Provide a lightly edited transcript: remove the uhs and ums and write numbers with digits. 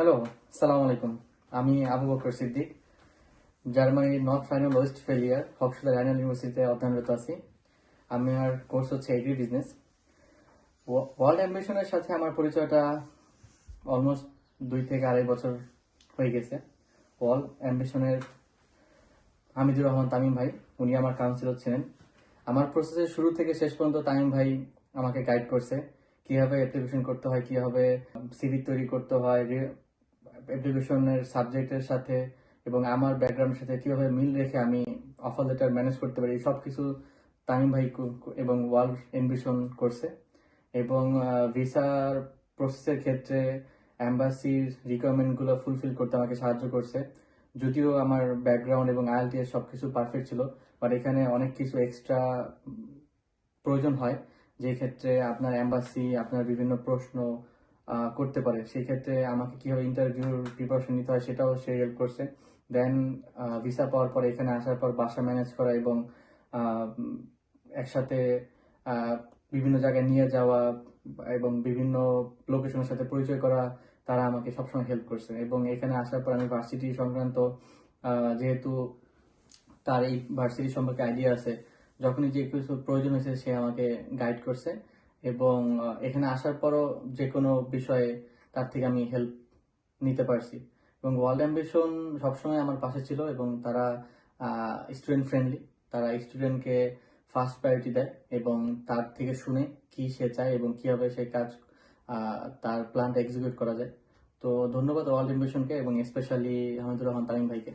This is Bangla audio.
হ্যালো, আসসালামু আলাইকুম। আমি আবু বকর সিদ্দিক, জার্মানির নর্থ রাইন ওয়েস্টফালিয়ার হফশুলার রাইনাল ইউনিভার্সিটিতে অধ্যয়নরত আছি। আমার কোর্স হচ্ছে এগ্রি বিজনেস। ওয়ার্ল্ড অ্যাম্বিশনের সাথে আমার পরিচয়টা অলমোস্ট 2 থেকে 2.5 বছর হয়ে গেছে। ওয়ার্ল্ড অ্যাম্বিশনের হামিদুর রহমান তামিম ভাই, উনি আমার কাউন্সিলর ছিলেন। আমার প্রসেসের শুরু থেকে শেষ পর্যন্ত তামিম ভাই আমাকে গাইড করছে, কিভাবে অ্যাপ্লিকেশন করতে হয়, কিভাবে সিভি তৈরি করতে হয়, অ্যাপ্লিকেশনের সাবজেক্টের সাথে এবং আমার ব্যাকগ্রাউন্ডের সাথে কিভাবে মিল রেখে আমি অফার লেটার ম্যানেজ করতে পারি, সব কিছু তামিম ভাই এবং ওয়ার্ল্ড অ্যাম্বিশন করছে। এবং ভিসার প্রসেসের ক্ষেত্রে অ্যাম্বাসির রিকোয়ারমেন্টগুলো ফুলফিল করতে আমাকে সাহায্য করছে। যদিও আমার ব্যাকগ্রাউন্ড এবং আইএলটিএস সব কিছু পারফেক্ট ছিল, বাট এখানে অনেক কিছু এক্সট্রা প্রয়োজন হয়, যে ক্ষেত্রে আপনার অ্যাম্বাসি আপনার বিভিন্ন প্রশ্ন করতে পারে। সেই ক্ষেত্রে আমাকে কিভাবে ইন্টারভিউর প্রিপারেশন নিতে হয় সেটাও সে হেল্প করছে। দেন ভিসা পাওয়ার পর এখানে আসার পর বাসা ম্যানেজ করা এবং আহ, উম, একসাথে আহ, বিভিন্ন জায়গায় নিয়ে যাওয়া এবং বিভিন্ন লোকেশনের সাথে পরিচয় করা, তারা আমাকে সবসময় হেল্প করছে। এবং এখানে আসার পর আমি ভার্সিটি সংক্রান্ত যেহেতু তার এই ভার্সিটি সম্পর্কে আইডিয়া আছে, যখনই যে কিছু প্রয়োজন হয়েছে সে আমাকে গাইড করছে। এবং এখানে আসার পরও যে কোনো বিষয়ে তার থেকে আমি হেল্প নিতে পারছি। এবং ওয়ার্ল্ড অ্যাম্বিশন সবসময় আমার পাশে ছিল এবং তারা স্টুডেন্ট ফ্রেন্ডলি। তারা স্টুডেন্টকে ফার্স্ট প্রায়োরিটি দেয় এবং তার থেকে শুনে কি সে চায় এবং কিভাবে সে কাজ তার প্ল্যানটা এক্সিকিউট করা যায়। তো ধন্যবাদ ওয়ার্ল্ড অ্যাম্বিশনকে এবং স্পেশালি হামিদুর রহমান তামিম ভাইকে।